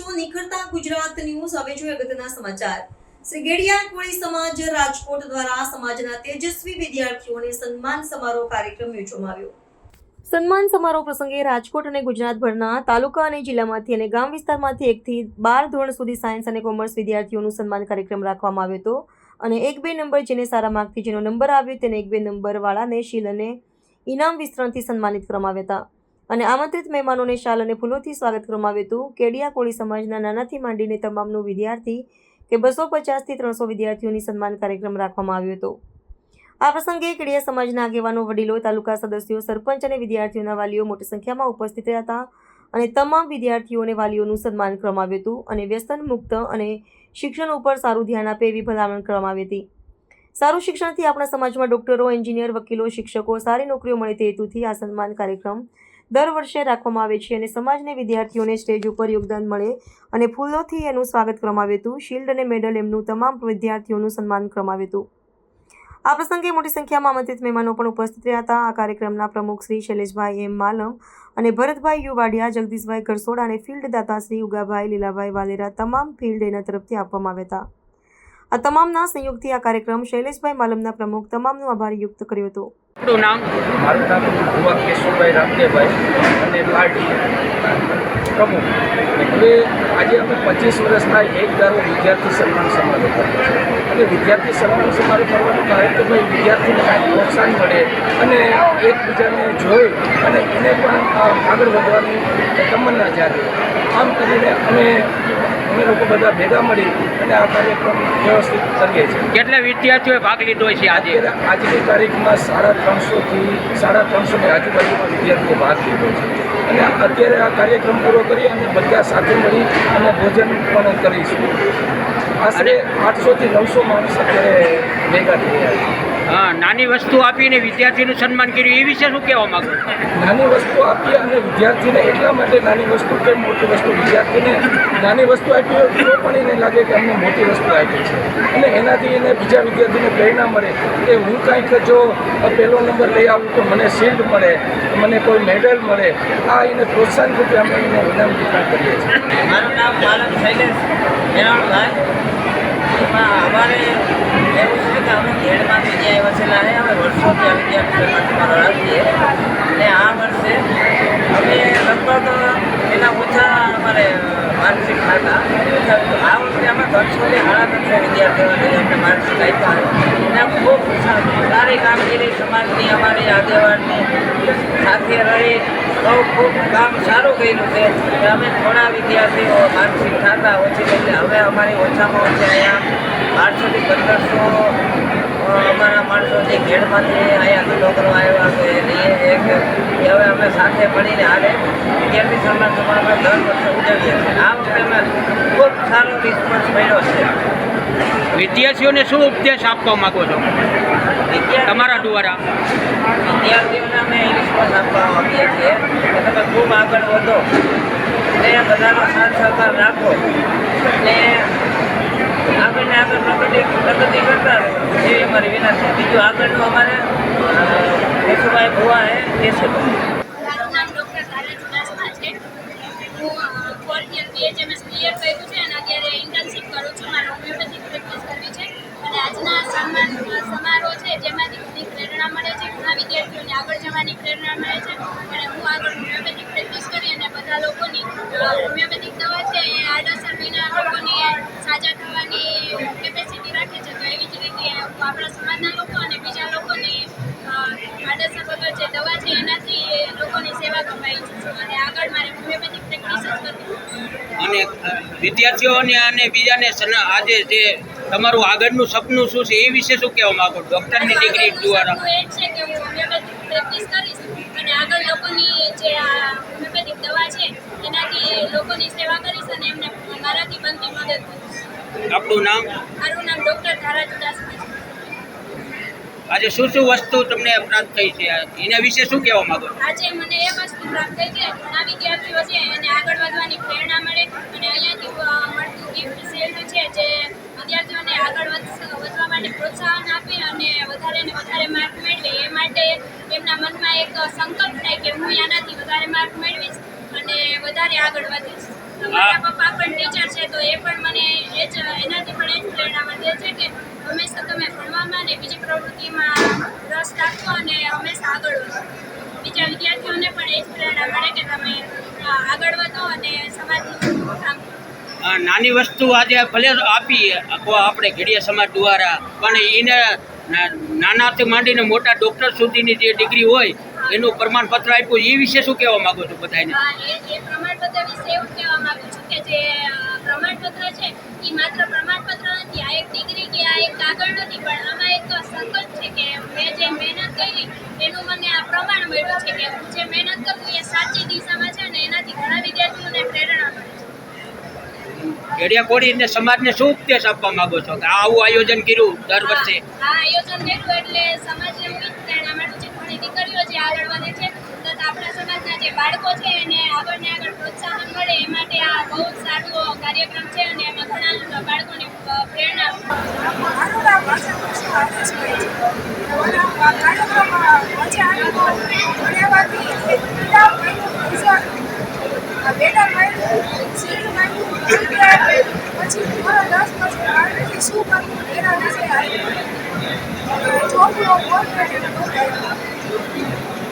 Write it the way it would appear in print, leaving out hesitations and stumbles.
છો નિખરતા ગુજરાત ન્યૂઝ। હવે જોઈએ અગત્યના સમાચાર। શ્રી ગેડિયા કોળી સમાજ રાજકોટ દ્વારા સમાજના તેજસ્વી વિદ્યાર્થીઓને સન્માન સમારોહ કાર્યક્રમ યોજવામાં આવ્યો। સન્માન સમારોહ પ્રસંગે રાજકોટ અને ગુજરાતભરના તાલુકા અને જિલ્લામાંથી અને ગામ વિસ્તારમાંથી 1 થી 12 ધોરણ સુધી સાયન્સ અને કોમર્સ વિદ્યાર્થીઓનું સન્માન કાર્યક્રમ રાખવામાં આવ્યો હતો અને 1-2 નંબર જેને સારા માર્કથી જેનો નંબર આવ્યો તેને 1-2 નંબર વાળાને શીલ અને ઇનામ વિતરણથી સન્માનિત કરવામાં આવ્યા હતા અને આમંત્રિત મહેમાનોને શાલ અને ફૂલોથી સ્વાગત કરવામાં આવ્યું હતું। કેડિયા કોળી સમાજના નાનાથી માંડીને તમામનું વિદ્યાર્થી કે 250 થી 300 વિદ્યાર્થીઓની સન્માન કાર્યક્રમ રાખવામાં આવ્યો હતો। આ પ્રસંગે કેડિયા સમાજના આગેવાનો, વડીલો, તાલુકા સદસ્યો, સરપંચ અને વિદ્યાર્થીઓના વાલીઓ મોટી સંખ્યામાં ઉપસ્થિત રહ્યા હતા અને તમામ વિદ્યાર્થીઓ અને વાલીઓનું સન્માન કરવામાં આવ્યું હતું અને વ્યસન મુક્ત અને શિક્ષણ ઉપર સારું ધ્યાન આપે એવી ભલામણ કરવામાં આવી હતી। સારું શિક્ષણથી આપણા સમાજમાં ડોક્ટરો, એન્જિનિયર, વકીલો, શિક્ષકો સારી નોકરીઓ મળે તે હેતુથી આ સન્માન કાર્યક્રમ દર વર્ષે રાખવામાં આવે છે અને સમાજને વિદ્યાર્થીઓને સ્ટેજ ઉપર યોગદાન મળે અને ફૂલોથી એનું સ્વાગત કરવામાં આવ્યું હતું। શિલ્ડ અને મેડલ એમનું તમામ વિદ્યાર્થીઓનું સન્માન કરવામાં આવ્યું હતું। આ પ્રસંગે મોટી સંખ્યામાં આમંત્રિત મહેમાનો પણ ઉપસ્થિત રહ્યા હતા। આ કાર્યક્રમના પ્રમુખ શ્રી શૈલેષભાઈ એમ માલમ અને ભરતભાઈ યુ વાડિયા, જગદીશભાઈ ગરસોડા અને ફિલ્ડ દાતા શ્રી ઉગાભાઈ લીલાભાઈ વાલેરા તમામ ફિલ્ડ એના તરફથી આપવામાં આવ્યા હતા। આ તમામના સંયોગથી આ કાર્યક્રમ શૈલેષભાઈ માલમના પ્રમુખ તમામનો આભાર વ્યક્ત કર્યો હતો। મારું નામ ભુવા કેશુભાઈ રામદેવભાઈ અને પાર્ટી પ્રમુખ। હવે આજે અમે 25 વર્ષના એક ધારો વિદ્યાર્થી સન્માન સમારોહ કર્યો છે અને વિદ્યાર્થી સન્માન સમારોહ કરવાનું કારણ કે ભાઈ વિદ્યાર્થીને કાંઈ પ્રોત્સાહન મળે અને એકબીજાને જોઈ અને એને પણ આગળ વધવાની તમન્ના જાગે। આમ કરીને અમે લોકો બધા ભેગા મળી અને આ કાર્યક્રમ વ્યવસ્થિત કરીએ છીએ। કેટલા વિદ્યાર્થીઓએ ભાગ લીધો છે આજે? આજની તારીખમાં 350 થી 350 ની આજુબાજુમાં વિદ્યાર્થીઓ ભાગ લીધો છે અને અત્યારે આ કાર્યક્રમ પૂરો કરી અને બધા સાથે મળી અને ભોજન પણ કરીશું। આશરે 800 થી 900 માણસ અત્યારે ભેગા થયા છે। હા, નાની વસ્તુ આપીને વિદ્યાર્થીનું સન્માન કર્યું એ વિશે શું કહેવા માંગો? નાની વસ્તુ આપી અને વિદ્યાર્થીને એટલા માટે નાની વસ્તુ કે મોટી વસ્તુ વિદ્યાર્થીને નાની વસ્તુ આપી હોય તો પણ એને લાગે કે અમને મોટી વસ્તુ આપી છે અને એનાથી એને બીજા વિદ્યાર્થીને પ્રેરણા મળે કે હું કાંઈક જો પહેલો નંબર લઈ આવું તો મને શિલ્ડ મળે, મને કોઈ મેડલ મળે। આ એને પ્રોત્સાહન રૂપે અમે એને ઇનામ વિતરણ કરીએ છીએ। મારું નામ માલમ શૈલેષ મેરાણભાઈ। અમારે એવું છે કે અમે ખેડમાંથી જે વસેલા છે અમે વર્ષોથી આ વિદ્યાર્થી સન્માન રાખીએ અને આ વર્ષે અમે લગભગ એના ઓછા અમારે માનસિક હતા। આ વખતે અમે 300 થી 350 વિદ્યાર્થીઓને અમને માનસિક આપ્યા અને ખૂબ સારી કામગીરી સમાજની અમારી આગેવાનની સાથે રહી બહુ ખૂબ કામ સારું કર્યું છે। અમે થોડા વિદ્યાર્થીઓ માનસિક થતા ઓછી એટલે હવે અમારી ઓછામાં ઓછી અહીંયા 800 થી 1500 અમારા માણસો જે ખેડમાંથી અહીંયા ધંધો કરવા આવ્યા છે એ હવે અમે સાથે મળીને હાલે વિદ્યાર્થી સન્માન સમારોહ દર વર્ષે ઉજવીએ છીએ। આ વખતે અમે ખૂબ સારો રિસ્પોન્સ મળ્યો છે। વિદ્યાર્થીઓને શું ઉપદેશ આપવા માંગો છો તમારા દ્વારા? વિદ્યાર્થીઓને અમે એ રિસ્પોન્સ આપવા માંગીએ છીએ કે તમે ખૂબ આગળ વધો અને બધાનો સાથ સહકાર રાખો અને આગળને આગળ પ્રગતિ કરતા રહો એવી અમારી વિનંતી। બીજું આગળનું અમારે કેશુભાઈ ભુવા એ છે। મારું નામ ડૉક્ટર ધારા ચુડાસમા છે। હું 4th year BHMS ક્લિયર કર્યું છે અને અત્યારે ઇન્ટર્નશીપ કરું છું। મારે હોમિયોપેથિક પ્રેક્ટિસ કરવી છે અને આજના સન્માન સમારોહ છે જેમાંથી ઘણી પ્રેરણા મળે છે, ઘણા વિદ્યાર્થીઓને આગળ જવાની પ્રેરણા મળે છે અને હું આગળ હોમિયોપેથિક પ્રેક્ટિસ કરી અને બધા લોકોની હોમિયોપેથિક દવા છે એ આડઅસર વિના લોકોની સાજા થવાની કેપેસિટી રાખે છે। તો એવી જ રીતે હું આપણા સમાજના લોકો અને બીજા લોકોની આડઅસર વગર જે દવા છે એનાથી લોકોની સેવા કરવા ઈચ્છું છું અને આગળ મારે હોમિયોપેથિક પ્રેક્ટિસ જ કરવી। અને વિદ્યાર્થીઓને અને બીજાને આજે જે તમારું આગળનું સપનું શું છે એ વિશે શું કહેવા માંગો ડૉક્ટરની ડિગ્રી દ્વારા? એ જ છે કે હું હોમિયોપેથિક પ્રેક્ટિસ કરીશ અને આગળ લોકોની જે હોમિયોપેથિક દવા છે એનાથી લોકોની સેવા કરીશ અને એમને મારાથી બનતી મદદ કરીશ। આપણું નામ? મારું નામ ડૉક્ટર ધારા ચુડાસમા છે। આજે શું વસ્તુ તમને પ્રાપ્ત થઈ છે એના વિશે શું કહેવા માંગો? આજે મને એ વસ્તુ પ્રાપ્ત થઈ છે ઘણા વિદ્યાર્થીઓ છે એને આગળ વધવાની પ્રેરણા મળે અને અહીંયાથી મળતું ગિફ્ટ શિલ્ડ છે જે વિદ્યાર્થીઓને આગળ વધવા માટે પ્રોત્સાહન આપે અને વધારે ને વધારે માર્ક મેળવે એ માટે એમના મનમાં એક સંકલ્પ થાય કે હું આનાથી વધારે માર્ક મેળવીશ અને વધારે આગળ વધીશ। મારા પપ્પા પણ ટીચર છે તો એ પણ મને એ જ એનાથી પણ એ જ પ્રેરણા મળે છે કે હંમેશા તમે ભણવામાં અને બીજી પ્રવૃત્તિમાં રસ રાખો અને હંમેશા આગળ વધો. બીજા વિદ્યાર્થીઓને પણ એ જ પ્રેરણા મળે કે તમે આગળ વધો અને સમાજનું કામ કરો. નાની વસ્તુ આજે ભલે આપી આપણે ઘેડિયા સમાજ દ્વારા, પણ એને નાનાથી માંડીને મોટા ડૉક્ટર સુધીની જે ડિગ્રી હોય એનું પ્રમાણપત્ર આપ્યું, એ વિશે શું કહેવા માગો છો બધાને? એ પ્રમાણપત્ર વિશે એવું કહેવા માંગુ છું કે જે પ્રમાણપત્ર છે એ માત્ર પ્રમાણપત્ર નથી, આ એક ડિગ્રી કે આ એક કાગળ નથી, પણ આમાં એક સંકલ્પ છે કે મેં જે મહેનત કરી એનું મને આ પ્રમાણ મળ્યું છે કે હું જે મહેનત કરું એ સાચી દિશામાં છે અને એનાથી ઘણા વિદ્યાર્થીઓને પ્રેરણા મળે છે. ઘેડિયા કોળીને સમાજને શું ઉપદેશ આપવા માંગો છો કે આવું આયોજન કર્યું દર વર્ષે? આ આયોજન કર્યું એટલે સમાજને એવું જ પ્રેરણા મળ્યું છે. ઘણી દીકરીઓ જે આગળ વધે છે તથા આપણા સમાજના જે બાળકો છે એને આગળ ને આગળ પ્રોત્સાહન મળે એ માટે આ બહુ જ સારો કાર્યક્રમ છે અને એમાં ઘણા બાળકોને પ્રેરણા મારું નામ આશા આદેશભાઈ છે. આ કાર્યક્રમમાં મજા આવી ભણ્યામાંથી ઇનામ મળ્યું, બેનર મળ્યું, સીડી મળ્યું, પછી મારા 10 પછી આગળથી શું કરવું એના વિશે ચોપડો બોલ